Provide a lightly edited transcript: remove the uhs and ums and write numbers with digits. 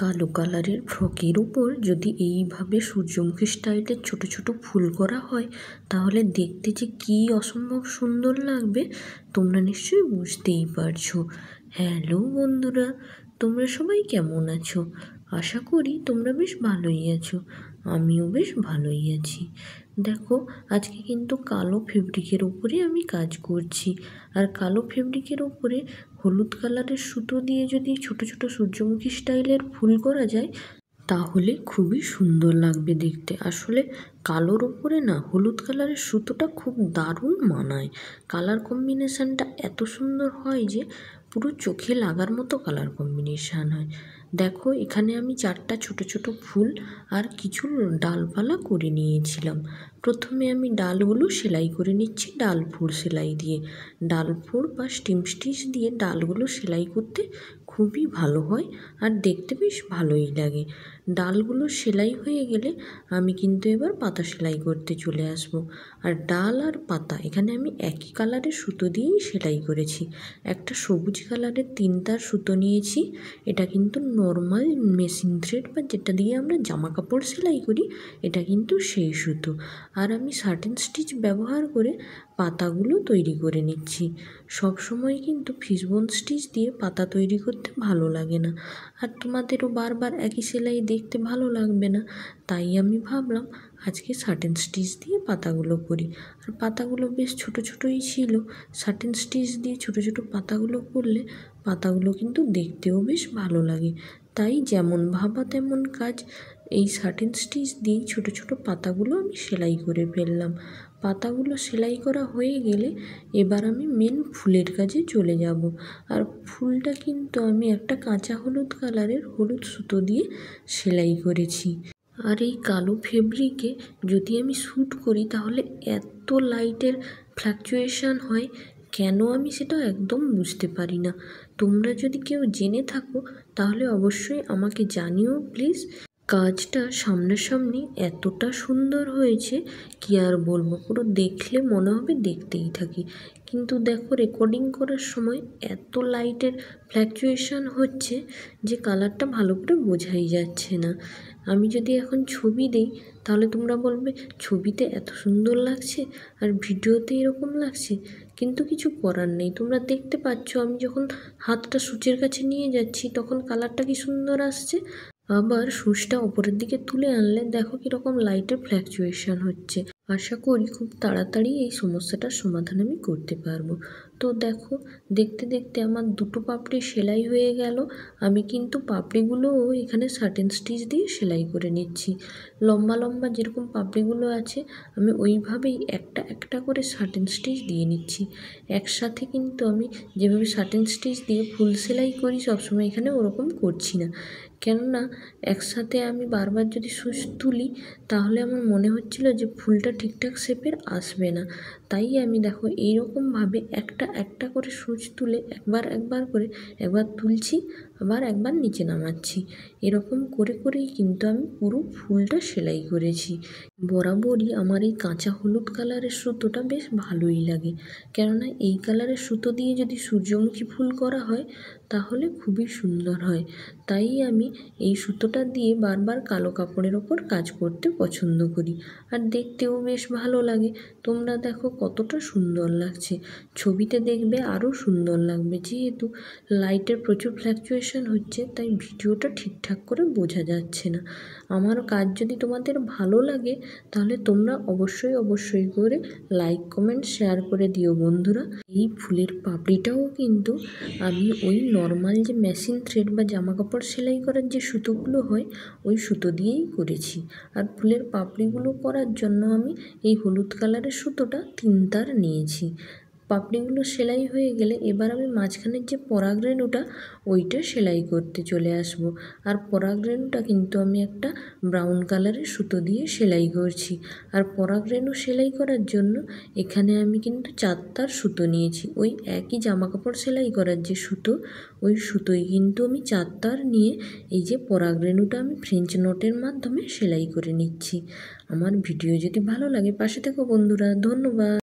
কালো কালারের ফ্রকের উপর যদি এইভাবে সূর্যমুখী স্টাইলের ছোট ছোট ফুল করা হয় তাহলে দেখতে যে কী অসম্ভব সুন্দর লাগবে তোমরা নিশ্চয়ই বুঝতেই পারছো। হ্যালো বন্ধুরা, তোমরা সবাই কেমন আছো? আশা করি তোমরা বেশ ভালোই আছো। আমিও বেশ ভালোই আছি। দেখো, আজকে কিন্তু কালো ফেব্রিকের উপরে আমি কাজ করছি। আর কালো ফেব্রিকের উপরে হলুদ কালারের সুতো দিয়ে যদি ছোট ছোট সূর্যমুখী স্টাইলের ফুল করা যায় তাহলে খুবই সুন্দর লাগবে দেখতে। আসলে কালোর ওপরে না হলুদ কালারের সুতোটা খুব দারুণ মানায়। কালার কম্বিনেশানটা এত সুন্দর হয় যে পুরো চোখে লাগার মতো কালার কম্বিনেশান হয়। দেখো, এখানে আমি 4টা ছোট ছোট ফুল আর কিছু ডালপালা করে নিয়েছিলাম। প্রথমে আমি ডালগুলো সেলাই করে নিচ্ছি ডালফোর সেলাই দিয়ে। ডালফোর বা স্টিম স্টিচ দিয়ে ডালগুলো সেলাই করতে খুবই ভালো হয় আর দেখতে বেশ ভালোই লাগে। ডালগুলো সেলাই হয়ে গেলে আমি কিন্তু এবার পাতা সেলাই করতে চলে আসব। আর ডাল আর পাতা এখানে আমি একই কালারের সুতো দিয়েই সেলাই করেছি। একটা সবুজ কালারের 3 তার সুতো নিয়েছি। এটা কিন্তু নর্মাল মেশিন থ্রেড বা যেটা দিয়ে আমরা জামা কাপড় সেলাই করি, এটা কিন্তু সেই সুতো। আর আমি সার্টেন স্টিচ ব্যবহার করে পাতাগুলো তৈরি করে নিচ্ছি। সব সময় কিন্তু ফিশবোন স্টিচ দিয়ে পাতা তৈরি করতে ভালো লাগে না, আর তোমাদেরও বারবার একই সেলাই দেখতে ভালো লাগবে না। তাই আমি ভাবলাম আজকে সার্টেন স্টিচ দিয়ে পাতাগুলো করি। আর পাতাগুলো বেশ ছোট ছোটই ছিল। সার্টেন স্টিচ দিয়ে ছোট ছোট পাতাগুলো করলে পাতাগুলো কিন্তু দেখতেও বেশ ভালো লাগে। তাই যেমন ভাবা তেমন কাজ। এই সার্টেন স্টিচ দিয়েই ছোট ছোট পাতাগুলো আমি সেলাই করে ফেললাম। পাতাগুলো সেলাই করা হয়ে গেলে এবার আমি মেন ফুলের কাজে চলে যাব। আর ফুলটা কিন্তু আমি একটা কাঁচা হলুদ কালারের হলুদ সুতো দিয়ে সেলাই করেছি। আর এই কালো ফেব্রিকে যদি আমি শ্যুট করি তাহলে এত লাইটের ফ্ল্যাকচুয়েশান হয় কেন, আমি সেটা একদম বুঝতে পারি না। তোমরা যদি কেউ জেনে থাকো তাহলে অবশ্যই আমাকে জানিও প্লিজ। কাজটা সামনাসামনি এতটা সুন্দর হয়েছে কি আর বলবো, পুরো দেখলে মনে হবে দেখতেই থাকি। কিন্তু দেখো, রেকর্ডিং করার সময় এত লাইটের ফ্ল্যাকচুয়েশান হচ্ছে যে কালারটা ভালো করে বোঝাই যাচ্ছে না। আমি যদি এখন ছবি দেই তাহলে তোমরা বলবে ছবিতে এত সুন্দর লাগছে আর ভিডিওতে এরকম লাগছে। কিন্তু কিছু করার নেই, তোমরা দেখতে পাচ্ছ আমি যখন হাতটা সূচের কাছে নিয়ে যাচ্ছি তখন কালারটা কি সুন্দর আসছে। আবার সুচটা ওপরের দিকে তুলে আনলে দেখো কীরকম লাইটের ফ্ল্যাকচুয়েশান হচ্ছে। আশা করি খুব তাড়াতাড়ি এই সমস্যাটার সমাধান আমি করতে পারবো। তো দেখো, দেখতে দেখতে আমার 2টো পাপড়ি সেলাই হয়ে গেল। আমি কিন্তু পাপড়িগুলোও এখানে সার্টেন স্টিচ দিয়ে সেলাই করে নিচ্ছি। লম্বা লম্বা যেরকম পাপড়িগুলো আছে আমি ওইভাবেই একটা একটা করে সার্টেন স্টিচ দিয়ে নিচ্ছি। একসাথে কিন্তু আমি যেভাবে সার্টেন স্টিচ দিয়ে ফুল সেলাই করি সবসময় এখানে ওরকম করছি না। কেননা একসাথে আমি বারবার যদি সুচ তুলি তাহলে আমার মনে হচ্ছিল যে ফুলটা ঠিকঠাক শেপের আসবে না। তাই আমি দেখো এইরকমভাবে একটা একটা করে সুচ তুলে একবার করে একবার তুলছি, আবার একবার নিচে নামাচ্ছি। এরকম করে করেই কিন্তু আমি পুরো ফুলটা সেলাই করেছি। বরাবরই আমার এই কাঁচা হলুদ কালারের সুতোটা বেশ ভালোই লাগে, কেননা এই কালারের সুতো দিয়ে যদি সূর্যমুখী ফুল করা হয় তাহলে খুবই সুন্দর হয়। তাই আমি এই সুতোটা দিয়ে বারবার কালো কাপড়ের ওপর কাজ করতে পছন্দ করি, আর দেখতেও বেশ ভালো লাগে। তোমরা দেখো কতটা সুন্দর লাগছে। ছবিতে দেখবে আরও সুন্দর লাগবে, যেহেতু লাইটের প্রচুর ফ্ল্যাকচুয়েশান হচ্ছে তাই ভিডিওটা ঠিকঠাক করে বোঝা যাচ্ছে না। আমার কাজ যদি তোমাদের ভালো লাগে তাহলে তোমরা অবশ্যই করে লাইক কমেন্ট শেয়ার করে দিও বন্ধুরা। এই ফুলের পাপড়িটাও কিন্তু আমি ওই নর্মাল যে মেশিন থ্রেড বা জামা কাপড় সেলাই করার যে সুতোগুলো হয় ওই সুতো দিয়েই করেছি। আর ফুলের পাপড়িগুলো করার জন্য আমি এই হলুদ কালারের সুতোটা 3 তার নিয়েছি। পাপড়িগুলো সেলাই হয়ে গেলে এবার আমি মাঝখানের যে পরাগরেণুটা ওইটা সেলাই করতে চলে আসব। আর পরাগরেণুটা কিন্তু আমি একটা ব্রাউন কালারের সুতো দিয়ে সেলাই করছি। আর পরাগরেণু সেলাই করার জন্য এখানে আমি কিন্তু 4 তার সুতো নিয়েছি। ওই একই জামা কাপড় সেলাই করার যে সুতো ওই সুতোই কিন্তু আমি 4 তার নিয়ে এই যে পরাগরেণুটা আমি ফ্রেঞ্চ নটের মাধ্যমে সেলাই করে নিচ্ছি। আমার ভিডিও যদি ভালো লাগে পাশে থেকো বন্ধুরা, ধন্যবাদ।